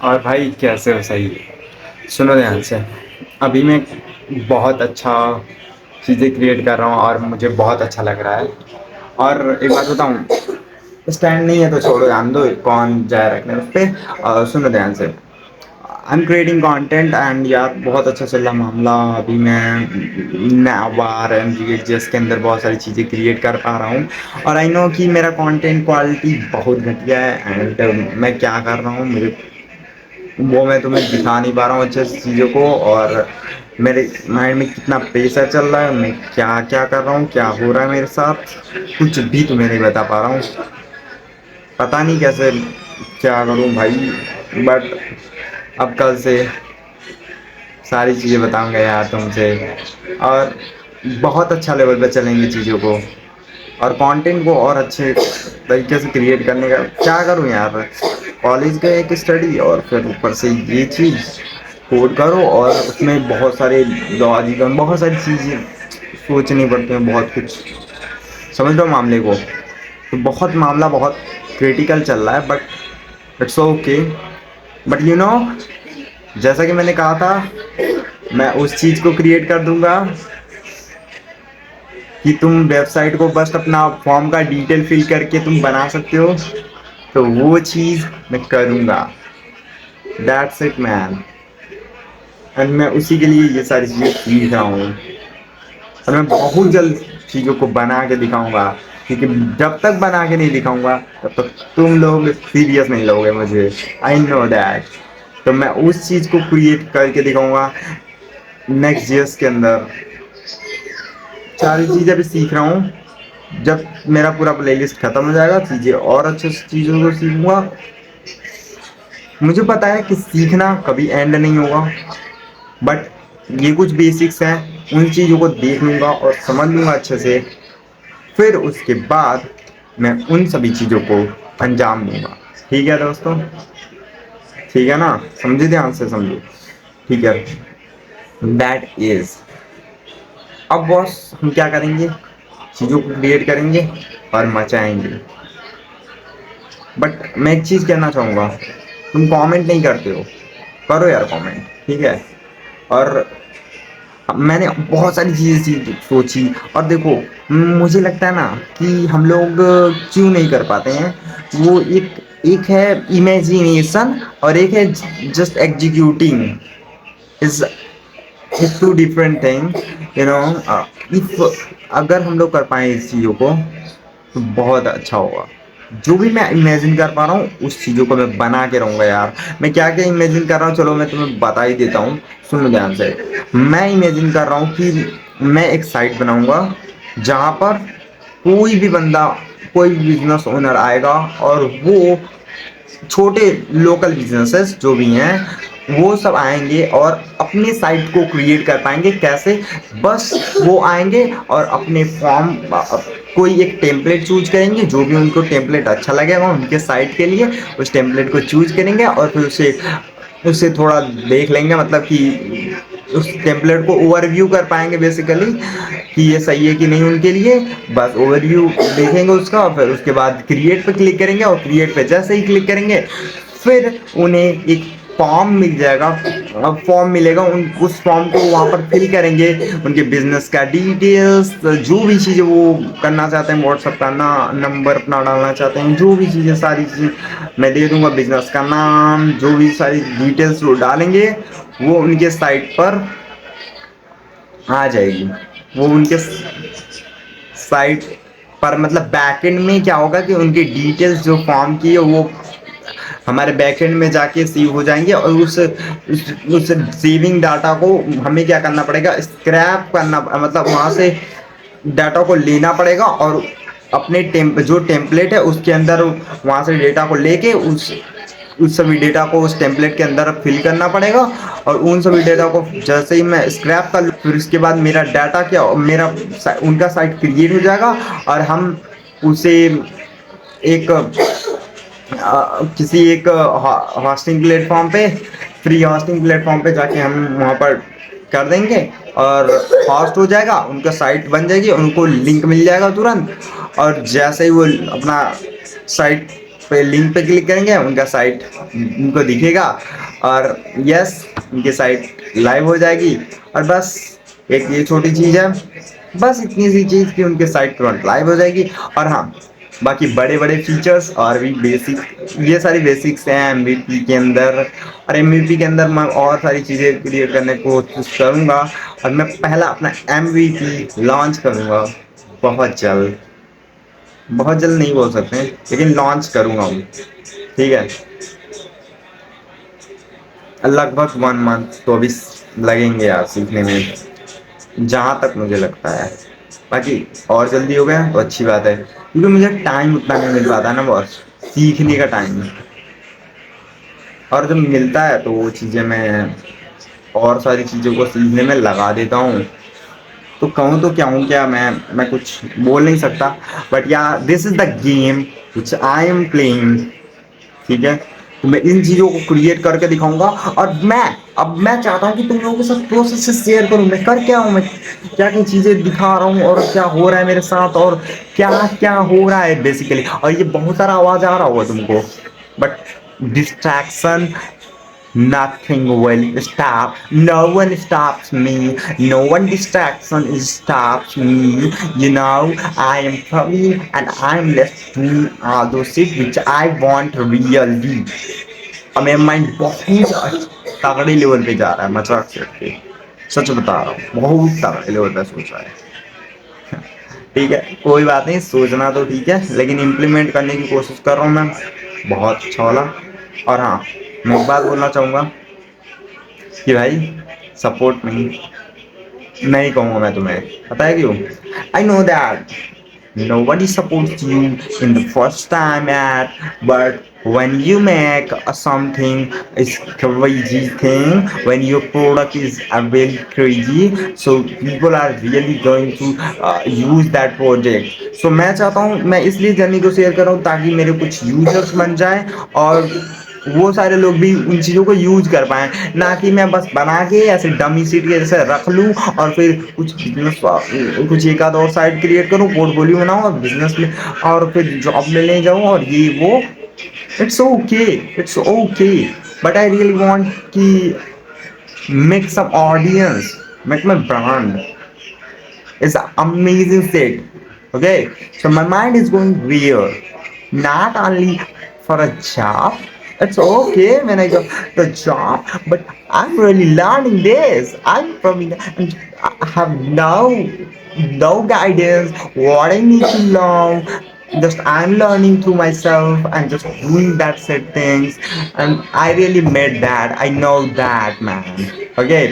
और भाई कैसे हो? सही सुनो ध्यान से। अभी मैं बहुत अच्छा चीज़ें क्रिएट कर रहा हूँ और मुझे बहुत अच्छा लग रहा है। और एक बात बताऊँ, स्टैंड नहीं है तो छोड़ो, ध्यान दो, कौन जाए रखने उस पर। सुनो ध्यान से। I am creating content and यार बहुत अच्छा चल रहा मामला। अभी मैं नावार एंड रिएक्ट के अंदर बहुत सारी चीज़ें क्रिएट कर पा रहा हूँ। और आई नो कि मेरा कंटेंट क्वालिटी बहुत घटिया है एंड मैं क्या कर रहा हूँ, मुझे वो मैं तुम्हें दिखा नहीं पा रहा हूँ अच्छे से चीज़ों को। और मेरे माइंड में कितना प्रेशर चल रहा है, मैं क्या क्या कर रहा हूँ, क्या हो रहा है मेरे साथ, कुछ भी तुम्हें नहीं बता पा रहा हूँ। पता नहीं कैसे क्या करूँ भाई। बट अब कल से सारी चीज़ें बताऊंगा यार तुमसे। और बहुत अच्छा लेवल पे चलेंगी चीज़ों को, और कंटेंट को और अच्छे तरीके से क्रिएट करने का क्या करूं यार। कॉलेज का एक स्टडी और फिर ऊपर से ये चीज़ कोड करो, और उसमें बहुत सारे लॉजिक बहुत सारी चीज़ें सोचनी पड़ती हैं, बहुत कुछ। समझ लो मामले को। तो बहुत मामला बहुत क्रिटिकल चल रहा है, but it's okay. But you know, जैसा कि मैंने कहा था, मैं उस चीज़ को क्रिएट कर दूंगा कि तुम वेबसाइट को बस अपना फॉर्म का डिटेल फिल करके तुम बना सकते हो। तो वो चीज़ मैं करूँगा। That's it man. एंड मैं उसी के लिए ये सारी चीज़ें सीख रहा हूँ, और मैं बहुत जल्द चीज़ों को बना के दिखाऊंगा। क्योंकि जब तक बना के नहीं दिखाऊंगा तब तक तुम लोग सीरियस नहीं लोगे मुझे। I know that. तो मैं उस चीज़ को क्रिएट करके दिखाऊंगा नेक्स्ट ईयर्स के अंदर। सारी चीज़ें भी सीख रहा हूँ। जब मेरा पूरा प्लेलिस्ट खत्म हो जाएगा, चीज़ें और अच्छे से चीज़ों को सीखूंगा। मुझे पता है कि सीखना कभी एंड नहीं होगा, बट ये कुछ बेसिक्स हैं, उन चीज़ों को देख लूँगा और समझ लूँगा अच्छे से। फिर उसके बाद मैं उन सभी चीज़ों को अंजाम दूंगा। ठीक है दोस्तों? ठीक है ना? समझे, ध्यान से समझो। ठीक है। That is. अब बॉस हम क्या करेंगे, चीज़ों को क्रिएट करेंगे और मचाएंगे। बट मैं एक चीज़ कहना चाहूँगा, तुम कमेंट नहीं करते हो, करो यार कमेंट। ठीक है? और मैंने बहुत सारी चीज़ें सोची। और देखो, मुझे लगता है ना कि हम लोग क्यों नहीं कर पाते हैं। वो एक एक है इमेजिनेशन, और एक है just executing. Is is two different thing, you know. If अगर हम लोग कर पाए इस चीज़ों को तो बहुत अच्छा होगा। जो भी मैं इमेजिन कर पा रहा हूँ उस चीज़ों को मैं बना के रहूँगा यार। मैं क्या क्या इमेजिन कर रहा हूँ, चलो मैं तुम्हें बता ही देता हूँ। सुन लो ध्यान से। मैं इमेजिन कर रहा हूँ कि मैं एक साइट बनाऊँगा जहाँ पर कोई भी बंदा, कोई भी बिजनेस ओनर आएगा, और वो छोटे लोकल बिजनेसेस जो भी हैं वो सब आएंगे और अपने साइट को क्रिएट कर पाएंगे। कैसे? बस वो आएंगे और अपने फॉर्म, कोई एक टेम्पलेट चूज करेंगे, जो भी उनको टेम्पलेट अच्छा लगेगा उनके साइट के लिए, उस टेम्पलेट को चूज करेंगे और फिर उसे उससे थोड़ा देख लेंगे, मतलब कि उस टेम्पलेट को ओवरव्यू कर पाएंगे बेसिकली, कि ये सही है कि नहीं उनके लिए। बस ओवरव्यू देखेंगे उसका, और फिर उसके बाद क्रिएट पे क्लिक करेंगे, और क्रिएट पे जैसे ही क्लिक करेंगे फिर उन्हें एक फॉर्म मिल जाएगा। अब फॉर्म मिलेगा, उन उस फॉर्म को वहाँ पर फिल करेंगे, उनके बिजनेस का डिटेल्स, जो भी चीज़ें वो करना चाहते हैं, व्हाट्सएप का ना नंबर अपना डालना चाहते हैं, जो भी चीज़ें, सारी चीज़ें मैं दे दूंगा, बिजनेस का नाम, जो भी सारी डिटेल्स वो डालेंगे वो उनके साइट पर आ जाएगी। वो उनके साइट पर, मतलब बैकएंड में क्या होगा कि उनकी डिटेल्स जो फॉर्म की है वो हमारे बैकएंड में जाके सेव हो जाएंगे। और उस सेविंग डाटा को हमें क्या करना पड़ेगा, स्क्रैप करना, मतलब वहाँ से डाटा को लेना पड़ेगा, और अपने जो टेम्पलेट है उसके अंदर वहाँ से डेटा को लेके उस सभी डेटा को उस टेम्पलेट के अंदर फिल करना पड़ेगा। और उन सभी डेटा को जैसे ही मैं स्क्रैप कर लूँ, फिर उसके बाद मेरा डाटा क्या, मेरा उनका साइट क्रिएट हो जाएगा। और हम उसे एक किसी एक हॉस्टिंग प्लेटफॉर्म पे, फ्री हॉस्टिंग प्लेटफॉर्म पे जाके हम वहाँ पर कर देंगे, और हॉस्ट हो जाएगा, उनका साइट बन जाएगी, उनको लिंक मिल जाएगा तुरंत। और जैसे ही वो अपना साइट पे लिंक पे क्लिक करेंगे, उनका साइट उनको दिखेगा और यस उनकी साइट लाइव हो जाएगी। और बस एक ये छोटी चीज़ है, बस इतनी सी चीज़ कि उनके साइट तुरंत लाइव हो जाएगी। और हाँ, बाकी बड़े बड़े फीचर्स और भी बेसिक, ये सारी बेसिक्स हैं एमवीपी के अंदर। और एमवीपी के अंदर मैं और सारी चीज़ें क्रिएट करने की कोशिश करूँगा और मैं पहला अपना एमवीपी लॉन्च करूँगा बहुत जल्द। बहुत जल्द नहीं बोल सकते हैं, लेकिन लॉन्च करूँगा हम, ठीक है। लगभग 1 मंथ तो अभी लगेंगे यार सीखने में, जहाँ तक मुझे लगता है। बाकी और जल्दी हो गया तो अच्छी बात है, क्योंकि मुझे टाइम उतना नहीं मिल पाता ना बॉस, सीखने का टाइम। और जब मिलता है तो वो चीज़ें मैं और सारी चीज़ों को सीखने में लगा देता हूँ। तो कहूँ तो क्या हूँ, क्या मैं कुछ बोल नहीं सकता, बट या this is the game which I am playing, ठीक है। तो मैं इन चीज़ों को क्रिएट करके दिखाऊंगा। और मैं चाहता हूँ कि तुम लोगों के साथ प्रोसेस से शेयर करूँ, मैं कर क्या हूँ, मैं क्या क्या चीज़ें दिखा रहा हूँ और क्या हो रहा है मेरे साथ और क्या क्या हो रहा है बेसिकली। और ये बहुत सारा आवाज़ आ रहा होगा तुमको, but distraction, nothing will stop. No one stops me. No one distraction stops me. You know, I am free and I'm just doing all those shit which I want really. और मेरा माइंड बहुत तगड़े level पे जा रहा है, मजाक से हट के सच बता रहा हूँ, बहुत तगड़े लेवल पे सोच रहा है। ठीक है, कोई बात नहीं, सोचना तो ठीक है, लेकिन इम्प्लीमेंट करने की कोशिश कर रहा हूँ मैं बहुत अच्छा वाला। और हाँ, मैं एक बात बोलना चाहूँगा कि भाई सपोर्ट नहीं, नहीं कहूँगा मैं तुम्हें, पता है क्यों? I know that nobody supports you in the first time at, but when you make a something is crazy thing, when your product is a very crazy, so people are really going to use that project. So मैं चाहता हूँ, मैं इसलिए journey को share कर रहा हूँ ताकि मेरे कुछ यूजर्स बन जाए और वो सारे लोग भी उन चीज़ों को यूज कर पाएँ, ना कि मैं बस बना के ऐसे डमी सीट के जैसे रख लूँ और फिर कुछ बिजनेस, कुछ एक आध और साइट क्रिएट करूँ, पोर्टफोलियो बनाऊँ और बिजनेस में और फिर जॉब लेने जाऊँ और ये वो। It's okay, it's okay, but I really want कि make some audience, make my brand is amazing set. Okay, so my mind is going weird. Not only for a job, it's okay when I go the job, but I'm really learning this. I'm from and I have no guidance. What I need to learn. Just I'm learning through myself and just doing that set things, and I really made that. I know that, man. Okay,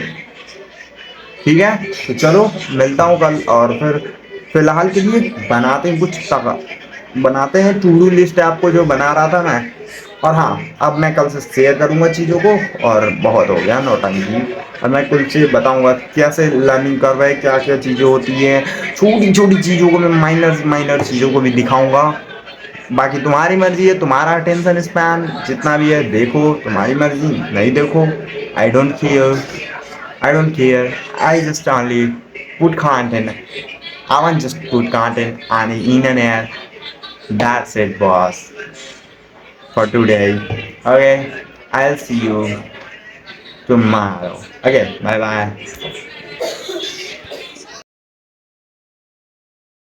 ठीक है, तो चलो मिलता हूँ कल। और फिर फिलहाल के लिए बनाते हैं कुछ तक, बनाते हैं टू डू लिस्ट आपको जो बना रहा था मैं। और हाँ, अब मैं कल से शेयर करूँगा चीज़ों को, और बहुत हो गया नौटंकी। और मैं कुछ से बताऊँगा कैसे लर्निंग कर रहे हैं, क्या क्या चीज़ें होती हैं, छोटी छोटी चीज़ों को मैं माइनर माइनर चीज़ों को भी दिखाऊँगा। बाकी तुम्हारी मर्जी है, तुम्हारा अटेंशन स्पैन जितना भी है देखो, तुम्हारी मर्जी, नहीं देखो, I don't care. I don't care. I just only put content. I want just put content on the internet. That's it, boss. For today. Okay. I'll see you tomorrow. Okay. Bye bye.